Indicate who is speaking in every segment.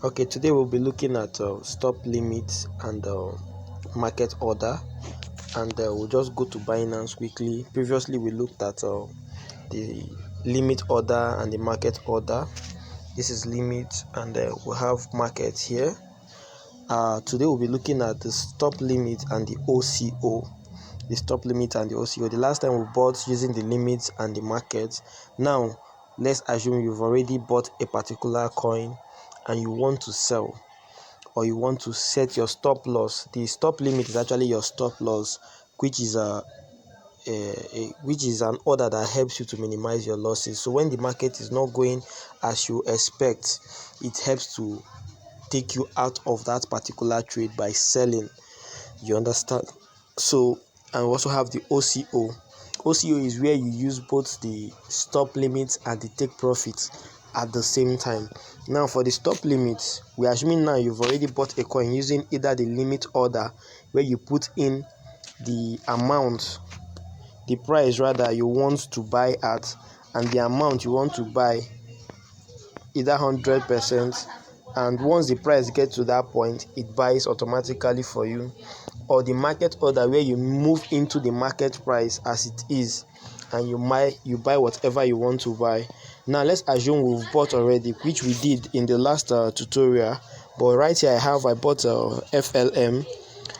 Speaker 1: Okay, today we'll be looking at stop limits and market order, and we'll just go to Binance quickly. Previously we looked at the limit order and the market order. This is limit, and we have market here. Today we'll be looking at the stop limit and the OCO. The stop limit and the OCO. The last time we bought using the limits and the market. Now let's assume you've already bought a particular coin and you want to sell, or you want to set your stop loss. The stop limit is actually your stop loss, which is an order that helps you to minimize your losses. So when the market is not going as you expect, it helps to take you out of that particular trade by selling. You understand? So, and we also have the OCO. OCO is where you use both the stop limit and the take profit at the same time. Now for the stop limit, we are assuming now you've already bought a coin using either the limit order, where you put in the amount, the price rather, you want to buy at, and the amount you want to buy, either 100%, and once the price gets to that point, it buys automatically for you. Or the market order, where you move into the market price as it is, and you buy whatever you want to buy. Now let's assume we've bought already, which we did in the last tutorial, but right here I bought FLM,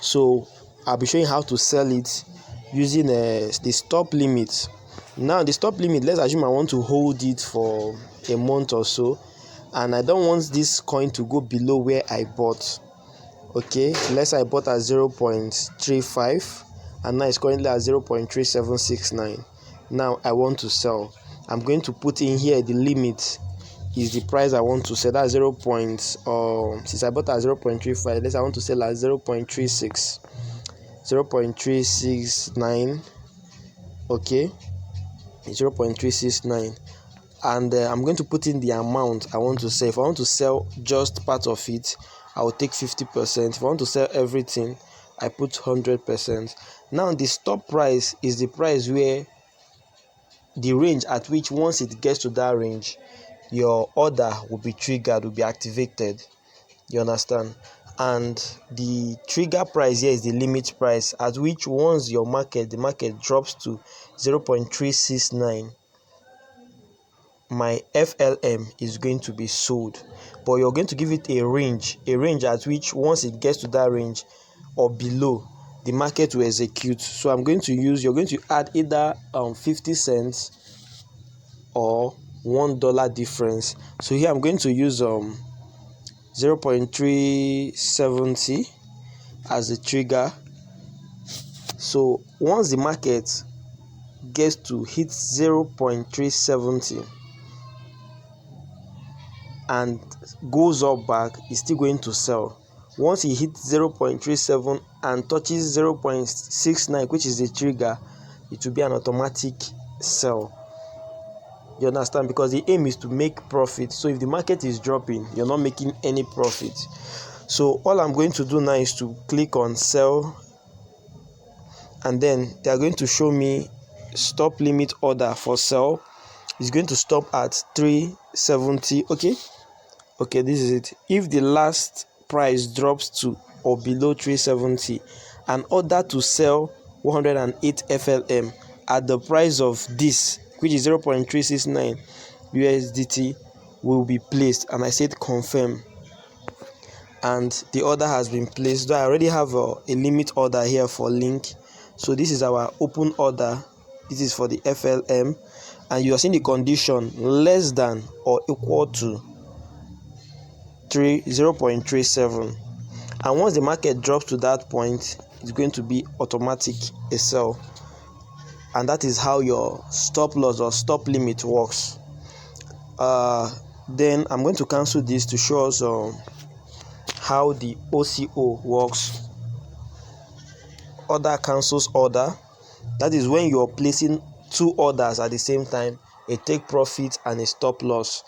Speaker 1: so I'll be showing how to sell it using the stop limit. Now the stop limit, let's assume I want to hold it for a month or so, and I don't want this coin to go below where I bought. Okay, let's say I bought at 0.35 and now it's currently at 0.3769. Now I want to sell. I'm going to put in here the limit is the price I want to sell. That's 0. Since I bought at 0.35, let's say I want to sell at 0.39. Okay, 0.369. And I'm going to put in the amount I want to sell. If I want to sell just part of it, I will take 50%. If I want to sell everything, I put 100%. Now the stop price is the price where the range at which, once it gets to that range, your order will be triggered, will be activated. You understand? And the trigger price here is the limit price, at which once the market drops to 0.369, my FLM is going to be sold. But you're going to give it a range at which, once it gets to that range or below, the market will execute. So you're going to add either 50 cents or $1 difference. So here I'm going to use 0.370 as the trigger. So once the market gets to hit 0.370 and goes up back, it's still going to sell. Once it hits 0.37 and touches 0.69, which is the trigger, it will be an automatic sell. You understand? Because the aim is to make profit. So if the market is dropping, you're not making any profit. So all I'm going to do now is to click on sell, and then they are going to show me stop limit order for sell. It's going to stop at 370. Okay, this is it. If the last price drops to or below 370, an order to sell 108 FLM at the price of this, which is 0.369 USDT, will be placed. And I said confirm, and the order has been placed. So I already have a limit order here for link. So this is our open order. This is for the FLM, and you are seeing the condition less than or equal to 0.37. And once the market drops to that point, it's going to be automatic a sell. And that is how your stop loss or stop limit works. Then I'm going to cancel this to show us how the OCO works. Order cancels order. That is when you're placing two orders at the same time, a take profit and a stop loss.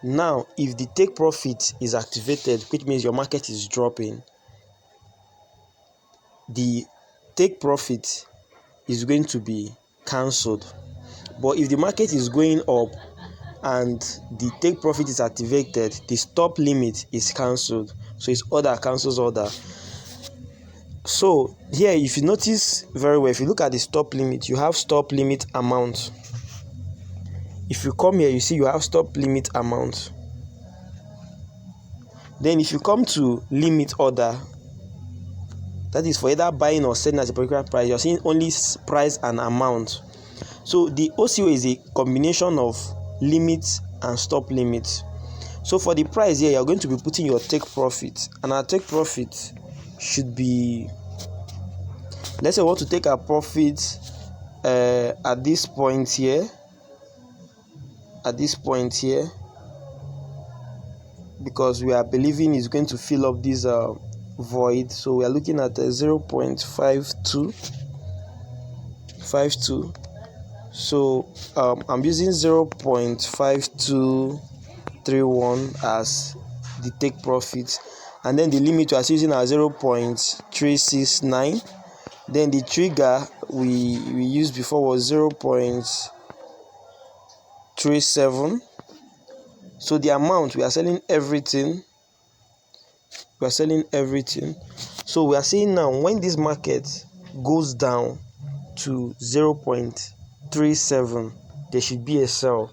Speaker 1: Now, if the take profit is activated, which means your market is dropping, the take profit is going to be cancelled. But if the market is going up and the take profit is activated, the stop limit is cancelled. So it's order cancels order. So here, if you notice very well, if you look at the stop limit, you have stop limit amount. If you come here, you see you have stop limit amount. Then if you come to limit order, that is for either buying or selling at a particular price, you're seeing only price and amount. So the OCO is a combination of limit and stop limit. So for the price here, you're going to be putting your take profit, and our take profit should be, let's say we want to take our profit at this point here, because we are believing it's going to fill up this void. So we are looking at 0.52. So I'm using 0.5231 as the take profit, and then the limit we are using at 0.369. Then the trigger we used before was 0.37. So the amount, we are selling everything. So we are saying now, when this market goes down to 0.37, there should be a sell.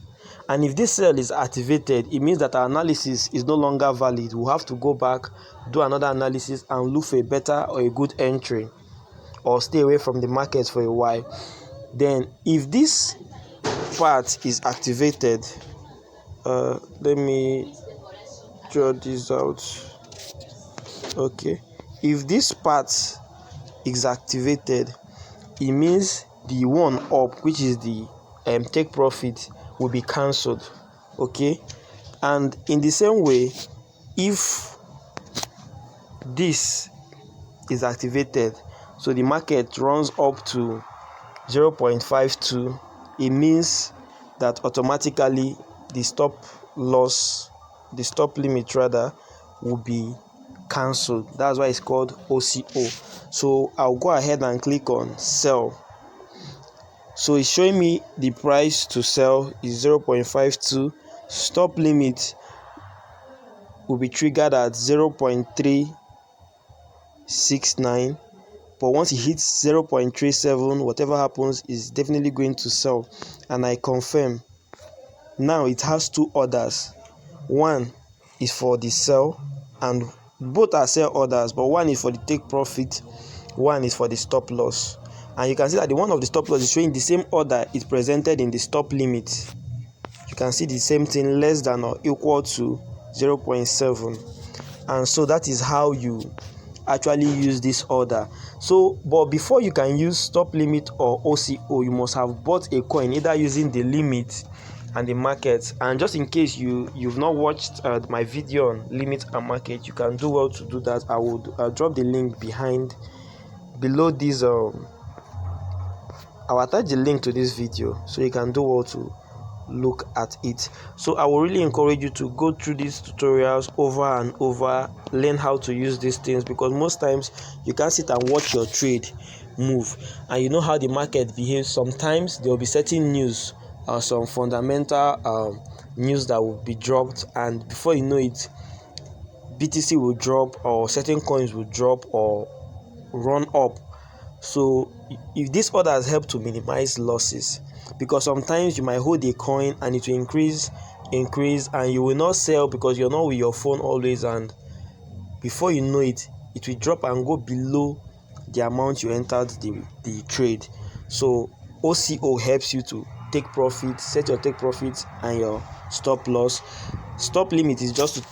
Speaker 1: And if this sell is activated, it means that our analysis is no longer valid. We'll have to go back, do another analysis, and look for a better or a good entry, or stay away from the market for a while. Then if this part is activated, let me draw this out. Okay, if this part is activated, it means the one up, which is the take profit, will be cancelled. Okay, and in the same way, if this is activated, so the market runs up to 0.52, it means that automatically the stop limit rather, will be cancelled. That's why it's called OCO. So I'll go ahead and click on sell. So it's showing me the price to sell is 0.52. Stop limit will be triggered at 0.369. But once it hits 0.37, whatever happens is definitely going to sell. And I confirm. Now it has two orders. One is for the sell, and both are sell orders, but one is for the take profit, one is for the stop loss. And you can see that the one of the stop loss is showing the same order is presented in the stop limit. You can see the same thing, less than or equal to 0.7. And so that is how you actually use this order. So, but before you can use stop limit or OCO, you must have bought a coin, either using the limit and the market. And just in case you've not watched my video on limit and market, you can do well to do that. I would drop the link below this. I'll attach the link to this video, so you can do well to look at it. So I will really encourage you to go through these tutorials over and over, learn how to use these things, because most times you can't sit and watch your trade move, and you know how the market behaves. Sometimes there will be certain news or some fundamental news that will be dropped, and before you know it, BTC will drop, or certain coins will drop or run up. So if this order has helped to minimize losses, because sometimes you might hold a coin and it will increase, and you will not sell because you're not with your phone always, and before you know it, it will drop and go below the amount you entered the trade. So OCO helps you to take profit, set your take profit and your stop loss. Stop limit is just to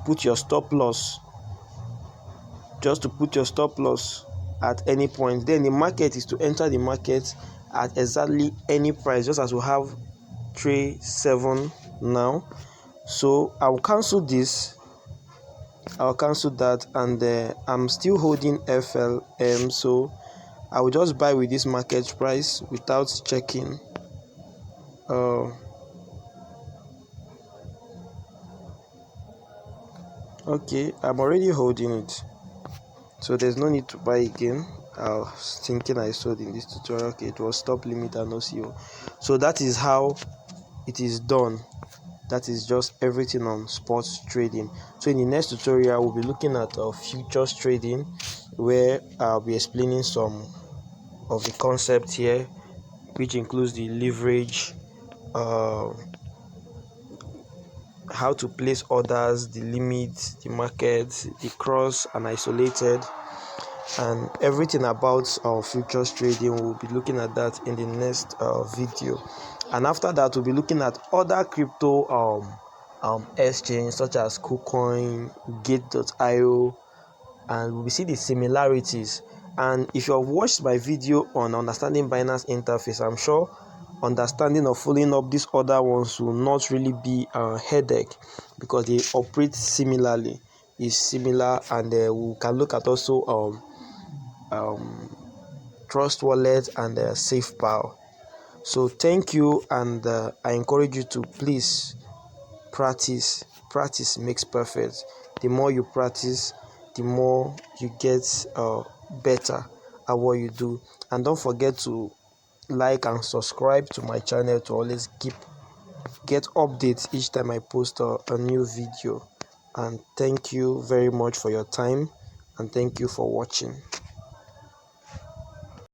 Speaker 1: put your stop loss at any point. Then the market is to enter the market at exactly any price, just as we have 3.7 now. So I'll cancel this, I'll cancel that, and I'm still holding FLM, so I will just buy with this market price without checking. Okay, I'm already holding it, so there's no need to buy again. I was thinking I sold in this tutorial. Okay, it was stop limit and OCO. So that is how it is done. That is just everything on sports trading. So in the next tutorial, we'll be looking at futures trading, where I'll be explaining some of the concept here, which includes the leverage, how to place orders, the limits, the market, the cross and isolated, and everything about futures trading. We'll be looking at that in the next video. And after that, we'll be looking at other crypto exchanges such as KuCoin, Gate.io, and we see the similarities. And if you have watched my video on understanding Binance interface, I'm sure understanding or following up these other ones will not really be a headache, because they operate similarly. Is similar, and we can look at also Trust Wallet and SafePal. So thank you, and I encourage you to please practice. Practice makes perfect. The more you practice, the more you get better at what you do. And don't forget to like and subscribe to my channel to always get updates each time I post a new video. And thank you very much for your time, and thank you for watching.